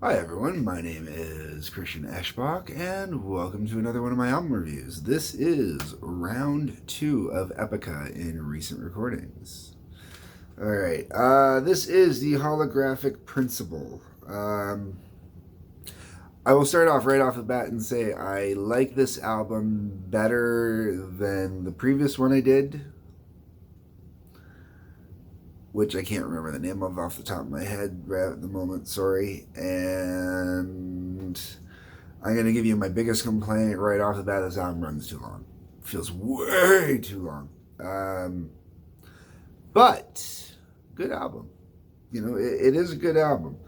Hi everyone, my name is Christian Eschbach, and welcome to another one of my album reviews. This is round 2 of Epica in recent recordings. Alright, this is the Holographic Principle. I will start off right off the bat and say I like this album better than the previous one I did, which I can't remember the name of off the top of my head right at the moment, sorry. And I'm going to give you my biggest complaint right off the bat. This album runs too long. Feels way too long. But good album. You know, it is a good album.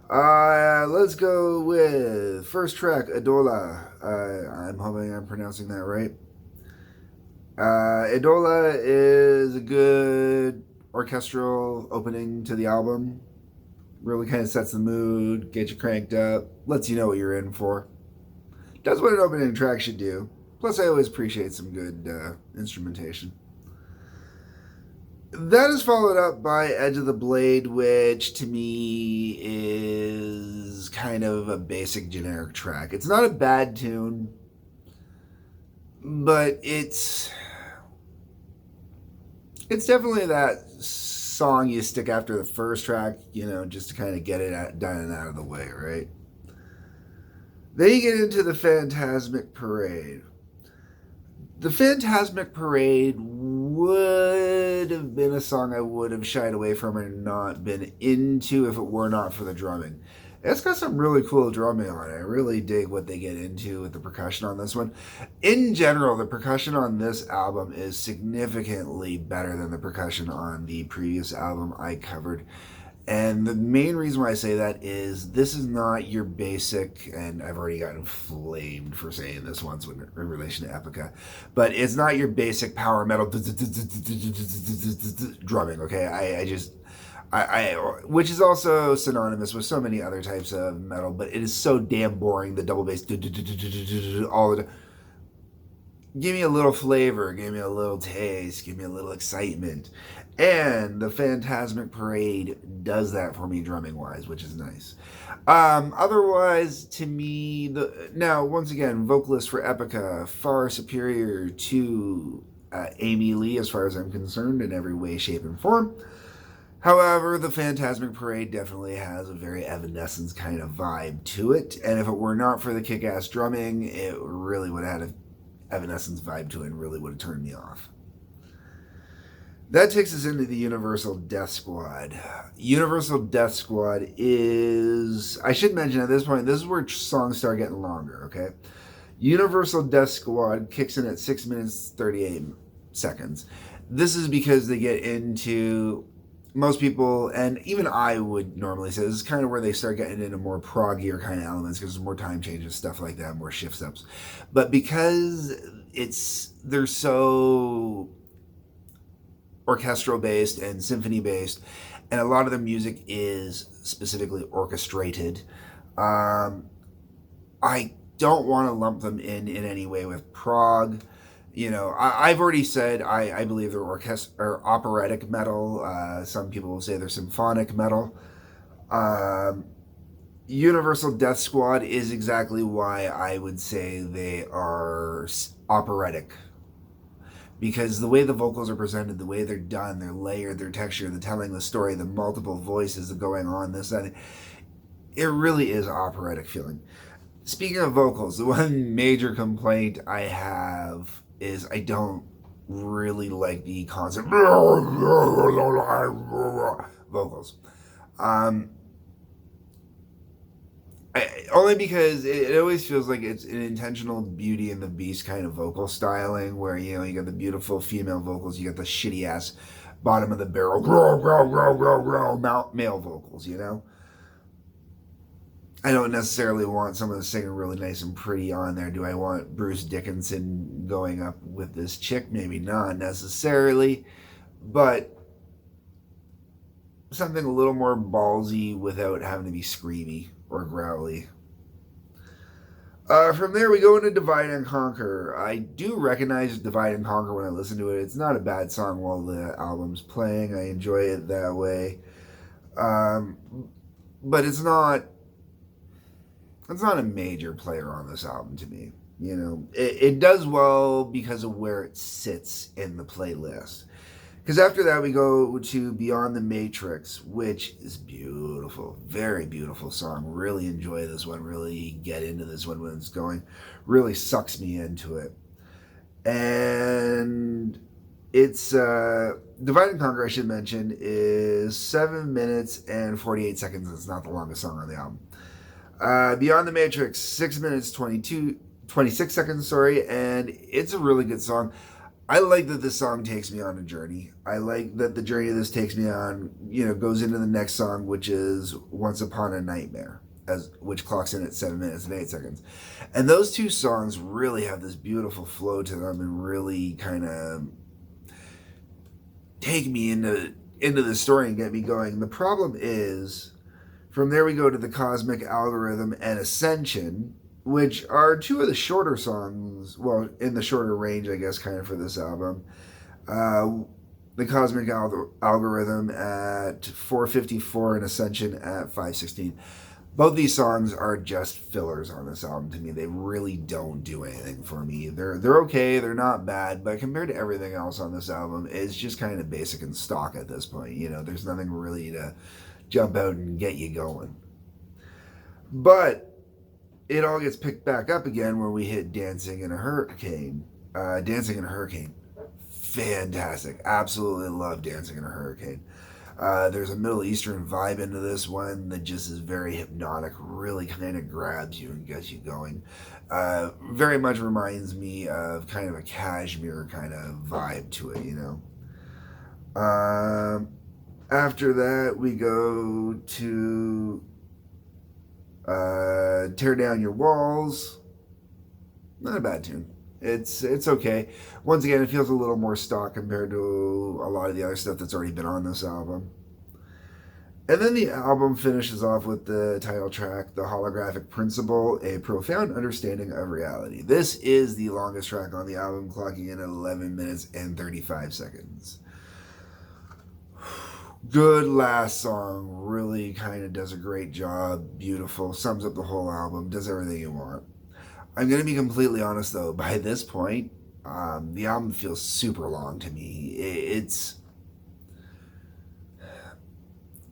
Let's go with first track, Adola. I'm hoping I'm pronouncing that right. Adola is a good orchestral opening to the album. Really kind of sets the mood, gets you cranked up, lets you know what you're in for. Does what an opening track should do. Plus, I always appreciate some good instrumentation. That is followed up by Edge of the Blade, which to me is kind of a basic generic track. It's not a bad tune, but it's definitely that song you stick after the first track, you know, just to kind of get it done and out of the way, right? Then you get into the Phantasmic Parade. The Phantasmic Parade would have been a song I would have shied away from and not been into if it were not for the drumming. It's got some really cool drumming on it. I really dig what they get into with the percussion on this one. In general, the percussion on this album is significantly better than the percussion on the previous album I covered. And the main reason why I say that is this is not your basic, and I've already gotten flamed for saying this once in relation to Epica, but it's not your basic power metal drumming, okay? Which is also synonymous with so many other types of metal, but it is so damn boring, the double bass, all the give me a little flavor, give me a little taste, give me a little excitement. And the Phantasmic Parade does that for me drumming wise, which is nice. Otherwise, to me, now once again, vocalist for Epica far superior to Amy Lee as far as I'm concerned in every way, shape, and form. However, the Phantasmic Parade definitely has a very Evanescence kind of vibe to it, and if it were not for the kick-ass drumming, it really would have had an Evanescence vibe to it and really would have turned me off. That takes us into the Universal Death Squad. Universal Death Squad is, I should mention at this point, this is where songs start getting longer, okay? Universal Death Squad kicks in at 6 minutes 38 seconds. This is because they get into, most people, and even I would normally say, this is kind of where they start getting into more proggier kind of elements because there's more time changes, stuff like that, more shift steps. But because they're so orchestral based and symphony based, and a lot of the music is specifically orchestrated. I don't want to lump them in any way with prog. You know, I've already said I believe they're or operatic metal. Some people will say they're symphonic metal. Universal Death Squad is exactly why I would say they are operatic, because the way the vocals are presented, the way they're done, their layered, their texture, the telling the story, the multiple voices going on, this, that, it really is operatic feeling. Speaking of vocals, the one major complaint I have is I don't really like the constant vocals. Only because it always feels like it's an intentional Beauty and the Beast kind of vocal styling, where you know you got the beautiful female vocals, you got the shitty ass bottom of the barrel male vocals. You know, I don't necessarily want someone singing really nice and pretty on there. Do I want Bruce Dickinson going up with this chick? Maybe not necessarily, but something a little more ballsy without having to be screamy or growly. From there, we go into Divide and Conquer. I do recognize Divide and Conquer when I listen to it. It's not a bad song while the album's playing. I enjoy it that way. But it's not it's not a major player on this album to me. You know, it does well because of where it sits in the playlist. Because after that, we go to Beyond the Matrix, which is beautiful. Very beautiful song. Really enjoy this one. Really get into this one when it's going. Really sucks me into it. And it's Divide and Conquer, I should mention, is 7 minutes and 48 seconds. It's not the longest song on the album. Beyond the Matrix, 6 minutes 26 seconds, sorry, and it's a really good song. I like that this song takes me on a journey. I like that the journey this takes me on, goes into the next song, which is Once Upon a Nightmare, which clocks in at 7 minutes and 8 seconds. And those two songs really have this beautiful flow to them and really kind of take me into the story and get me going. The problem is, from there we go to The Cosmic Algorithm and Ascension, which are two of the shorter songs, well, in the shorter range, I guess, kind of for this album. The Cosmic Algorithm at 4:54 and Ascension at 5:16. Both these songs are just fillers on this album to me. They really don't do anything for me. They're okay, they're not bad, but compared to everything else on this album, it's just kind of basic and stock at this point. There's nothing really to jump out and get you going. But it all gets picked back up again when we hit Dancing in a Hurricane. Dancing in a Hurricane. Fantastic. Absolutely love Dancing in a Hurricane. There's a Middle Eastern vibe into this one that just is very hypnotic, really kind of grabs you and gets you going. Very much reminds me of kind of a Kashmir kind of vibe to it, After that, we go to Tear Down Your Walls. Not a bad tune. It's okay. Once again, it feels a little more stock compared to a lot of the other stuff that's already been on this album. And then the album finishes off with the title track, The Holographic Principle, A Profound Understanding of Reality. This is the longest track on the album, clocking in at 11 minutes and 35 seconds. Good last song, really kind of does a great job, beautiful, sums up the whole album, does everything you want. I'm going to be completely honest though, by this point, the album feels super long to me.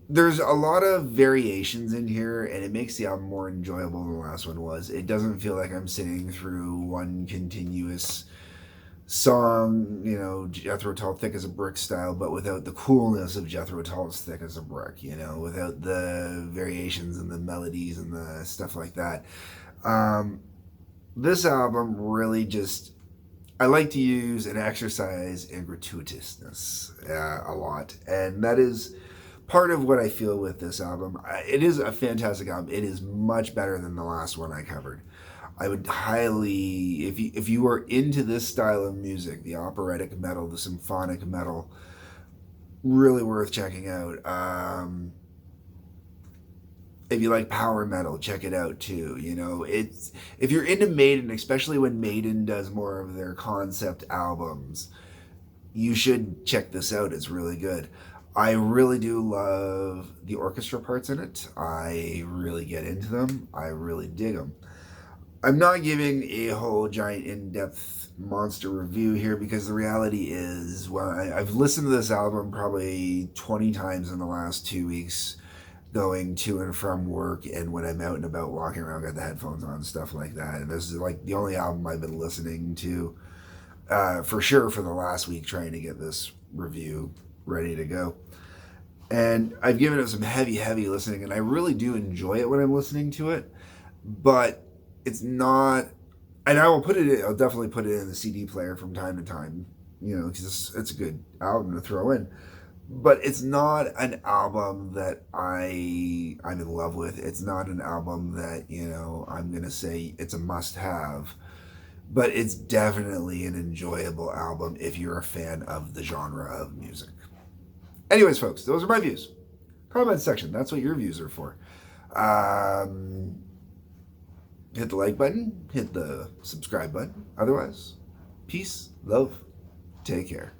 There's a lot of variations in here, and it makes the album more enjoyable than the last one was. It doesn't feel like I'm sitting through one continuous song, Jethro Tull Thick as a Brick style, but without the coolness of Jethro Tull's Thick as a Brick, without the variations and the melodies and the stuff like that. This album really just, I like to use an exercise in gratuitousness a lot, and that is part of what I feel with this album. It is a fantastic album. It is much better than the last one I covered. I would highly, if you are into this style of music, the operatic metal, the symphonic metal, really worth checking out. If you like power metal, check it out too. If you're into Maiden, especially when Maiden does more of their concept albums, you should check this out. It's really good. I really do love the orchestra parts in it. I really get into them. I really dig them. I'm not giving a whole giant in-depth monster review here because the reality is, well, I've listened to this album probably 20 times in the last 2 weeks, going to and from work, and when I'm out and about walking around, got the headphones on, stuff like that. And this is like the only album I've been listening to for sure for the last week, trying to get this review ready to go. And I've given it some heavy listening, and I really do enjoy it when I'm listening to it, but it's not, and I'll definitely put it in the CD player from time to time, because it's a good album to throw in. But it's not an album that I'm in love with. It's not an album that, I'm going to say it's a must-have. But it's definitely an enjoyable album if you're a fan of the genre of music. Anyways, folks, those are my views. Comment section, that's what your views are for. Hit the like button, hit the subscribe button. Otherwise, peace, love, take care.